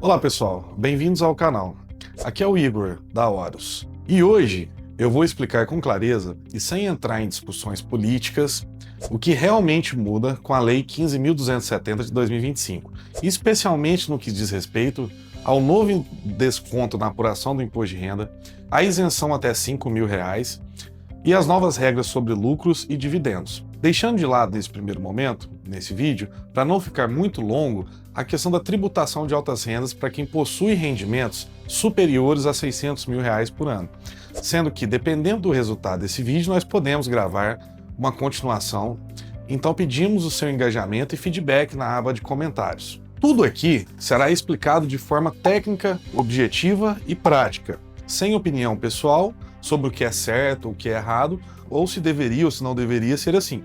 Olá pessoal, bem-vindos ao canal. Aqui é o Igor, da Horus. E hoje eu vou explicar com clareza e sem entrar em discussões políticas o que realmente muda com a Lei 15.270 de 2025, especialmente no que diz respeito ao novo desconto na apuração do imposto de renda, a isenção até R$ 5.000 e as novas regras sobre lucros e dividendos. Deixando de lado nesse primeiro momento, nesse vídeo, para não ficar muito longo, a questão da tributação de altas rendas para quem possui rendimentos superiores a R$ 600.000 por ano. Sendo que, dependendo do resultado desse vídeo, nós podemos gravar uma continuação, então pedimos o seu engajamento e feedback na aba de comentários. Tudo aqui será explicado de forma técnica, objetiva e prática, sem opinião pessoal sobre o que é certo, o que é errado, ou se deveria ou se não deveria ser assim.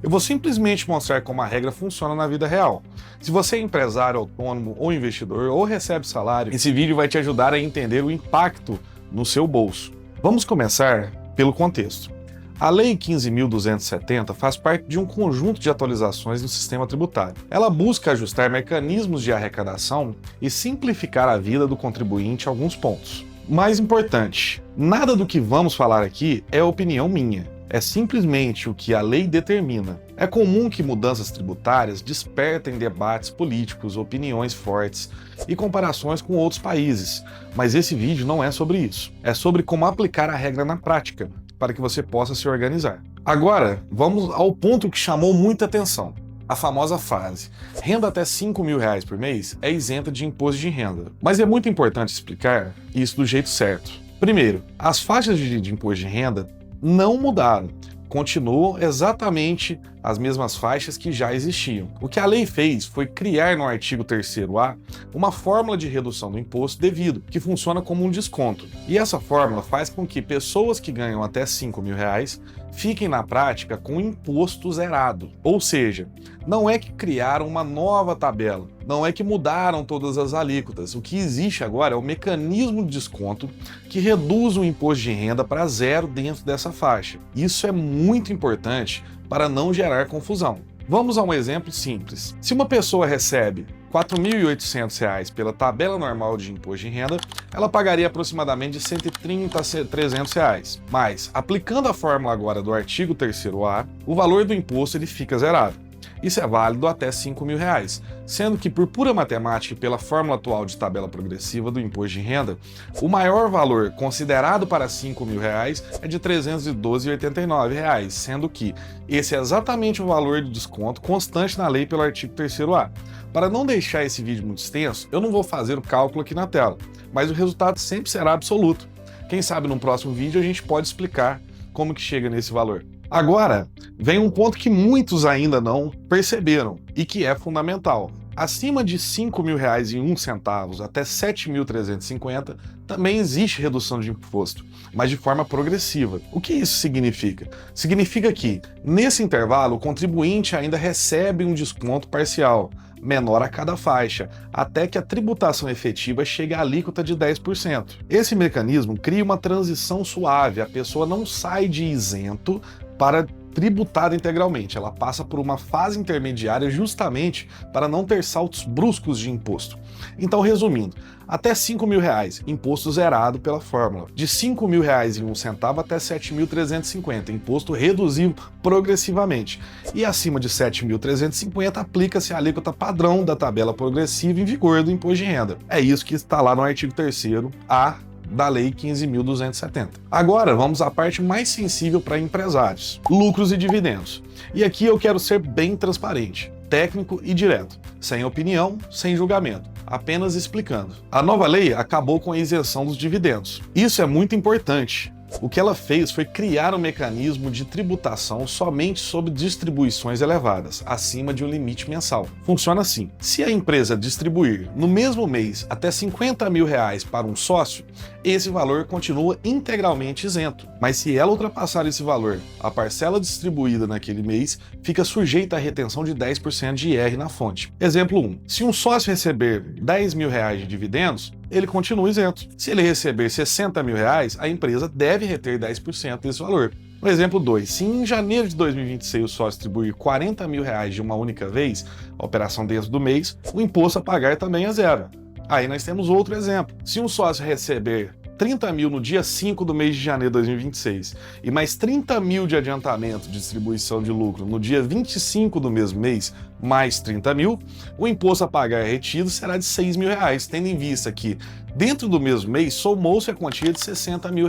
Eu vou simplesmente mostrar como a regra funciona na vida real. Se você é empresário, autônomo ou investidor ou recebe salário, esse vídeo vai te ajudar a entender o impacto no seu bolso. Vamos começar pelo contexto. A Lei 15.270 faz parte de um conjunto de atualizações no sistema tributário. Ela busca ajustar mecanismos de arrecadação e simplificar a vida do contribuinte em alguns pontos. Mais importante, nada do que vamos falar aqui é opinião minha, é simplesmente o que a lei determina. É comum que mudanças tributárias despertem debates políticos, opiniões fortes e comparações com outros países, mas esse vídeo não é sobre isso. É sobre como aplicar a regra na prática, para que você possa se organizar. Agora, vamos ao ponto que chamou muita atenção. A famosa frase, renda até R$ 5.000 por mês é isenta de imposto de renda. Mas é muito importante explicar isso do jeito certo. Primeiro, as faixas de imposto de renda não mudaram. Continuam exatamente as mesmas faixas que já existiam. O que a lei fez foi criar no artigo 3º-A uma fórmula de redução do imposto devido, que funciona como um desconto. E essa fórmula faz com que pessoas que ganham até R$ 5.000 fiquem na prática com imposto zerado. Ou seja, não é que criaram uma nova tabela, não é que mudaram todas as alíquotas. O que existe agora é o mecanismo de desconto que reduz o imposto de renda para zero dentro dessa faixa. Isso é muito importante para não gerar confusão. Vamos a um exemplo simples. Se uma pessoa recebe R$ 4.800 pela tabela normal de imposto de renda, ela pagaria aproximadamente de R$ 130 a R$ 300. Mas, aplicando a fórmula agora do artigo 3º-A, o valor do imposto ele fica zerado. Isso é válido até R$ 5.000, sendo que por pura matemática e pela fórmula atual de tabela progressiva do imposto de renda, o maior valor considerado para R$ 5.000 é de R$ 312,89, sendo que esse é exatamente o valor de desconto constante na lei pelo artigo 3º-A. Para não deixar esse vídeo muito extenso, eu não vou fazer o cálculo aqui na tela, mas o resultado sempre será absoluto. Quem sabe no próximo vídeo a gente pode explicar como que chega nesse valor. Agora, vem um ponto que muitos ainda não perceberam e que é fundamental. Acima de R$ 5.001 até R$ 7.350 também existe redução de imposto, mas de forma progressiva. O que isso significa? Significa que, nesse intervalo, o contribuinte ainda recebe um desconto parcial, menor a cada faixa, até que a tributação efetiva chegue à alíquota de 10%. Esse mecanismo cria uma transição suave, a pessoa não sai de isento para tributada integralmente, ela passa por uma fase intermediária justamente para não ter saltos bruscos de imposto. Então, resumindo, até R$ 5.000, imposto zerado pela fórmula. De R$ 5.001 até R$ 7.350, imposto reduzido progressivamente. E acima de R$ 7.350, aplica-se a alíquota padrão da tabela progressiva em vigor do imposto de renda. É isso que está lá no artigo 3º-A da Lei 15.270. Agora vamos à parte mais sensível para empresários, lucros e dividendos. E aqui eu quero ser bem transparente, técnico e direto, sem opinião, sem julgamento, apenas explicando. A nova lei acabou com a isenção dos dividendos. Isso é muito importante. O que ela fez foi criar um mecanismo de tributação somente sobre distribuições elevadas, acima de um limite mensal. Funciona assim: se a empresa distribuir no mesmo mês até R$ 50.000 para um sócio, esse valor continua integralmente isento. Mas se ela ultrapassar esse valor, a parcela distribuída naquele mês fica sujeita à retenção de 10% de IR na fonte. Exemplo 1. Se um sócio receber R$ 10.000 de dividendos, ele continua isento. Se ele receber R$ 60.000, a empresa deve reter 10% desse valor. No exemplo 2, se em janeiro de 2026 o sócio distribuir R$ 40.000 de uma única vez, a operação dentro do mês, o imposto a pagar também é zero. Aí nós temos outro exemplo. Se um sócio receber 30 mil no dia 5 do mês de janeiro de 2026 e mais 30 mil de adiantamento de distribuição de lucro no dia 25 do mesmo mês, mais 30 mil, o imposto a pagar retido será de R$6 mil, tendo em vista que, dentro do mesmo mês, somou-se a quantia de R$60 mil.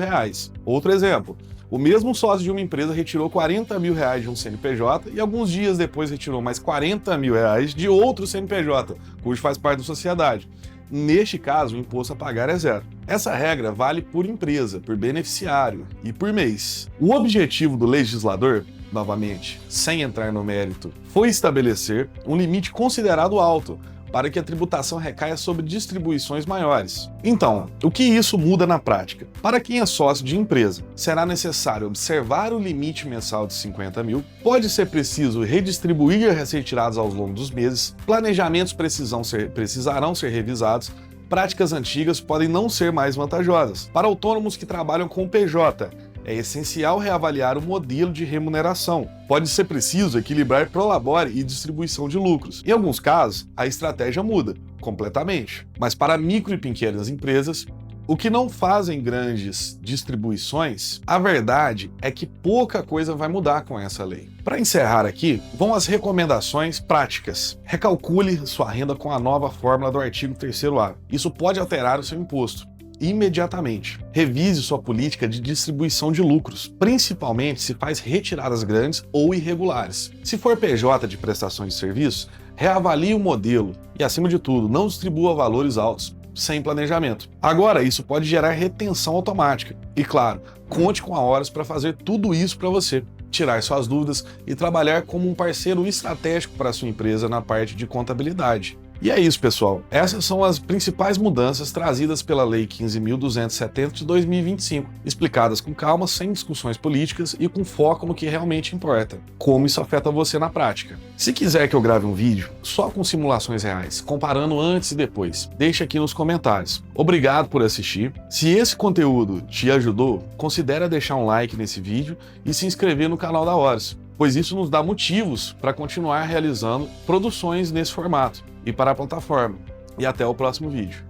Outro exemplo. O mesmo sócio de uma empresa retirou R$40 mil de um CNPJ e alguns dias depois retirou mais R$40 mil de outro CNPJ, cujo faz parte da sociedade. Neste caso, o imposto a pagar é zero. Essa regra vale por empresa, por beneficiário e por mês. O objetivo do legislador, novamente, sem entrar no mérito, foi estabelecer um limite considerado alto para que a tributação recaia sobre distribuições maiores. Então, o que isso muda na prática? Para quem é sócio de empresa, será necessário observar o limite mensal de 50 mil, pode ser preciso redistribuir as retiradas ao longo dos meses, planejamentos precisarão ser revisados, práticas antigas podem não ser mais vantajosas. Para autônomos que trabalham com PJ, é essencial reavaliar o modelo de remuneração. Pode ser preciso equilibrar prolabore e distribuição de lucros. Em alguns casos, a estratégia muda completamente. Mas para micro e pequenas empresas, o que não fazem grandes distribuições, a verdade é que pouca coisa vai mudar com essa lei. Para encerrar aqui, vão as recomendações práticas. Recalcule sua renda com a nova fórmula do artigo 3º-A. Isso pode alterar o seu imposto imediatamente. Revise sua política de distribuição de lucros, principalmente se faz retiradas grandes ou irregulares. Se for PJ de prestação de serviço, reavalie o modelo e, acima de tudo, não distribua valores altos sem planejamento. Agora, isso pode gerar retenção automática. E claro, conte com a Horus para fazer tudo isso para você, tirar suas dúvidas e trabalhar como um parceiro estratégico para a sua empresa na parte de contabilidade. E é isso, pessoal. Essas são as principais mudanças trazidas pela Lei 15.270 de 2025, explicadas com calma, sem discussões políticas e com foco no que realmente importa, como isso afeta você na prática. Se quiser que eu grave um vídeo só com simulações reais, comparando antes e depois, deixe aqui nos comentários. Obrigado por assistir. Se esse conteúdo te ajudou, considere deixar um like nesse vídeo e se inscrever no canal da Horus, pois isso nos dá motivos para continuar realizando produções nesse formato e para a plataforma. E até o próximo vídeo.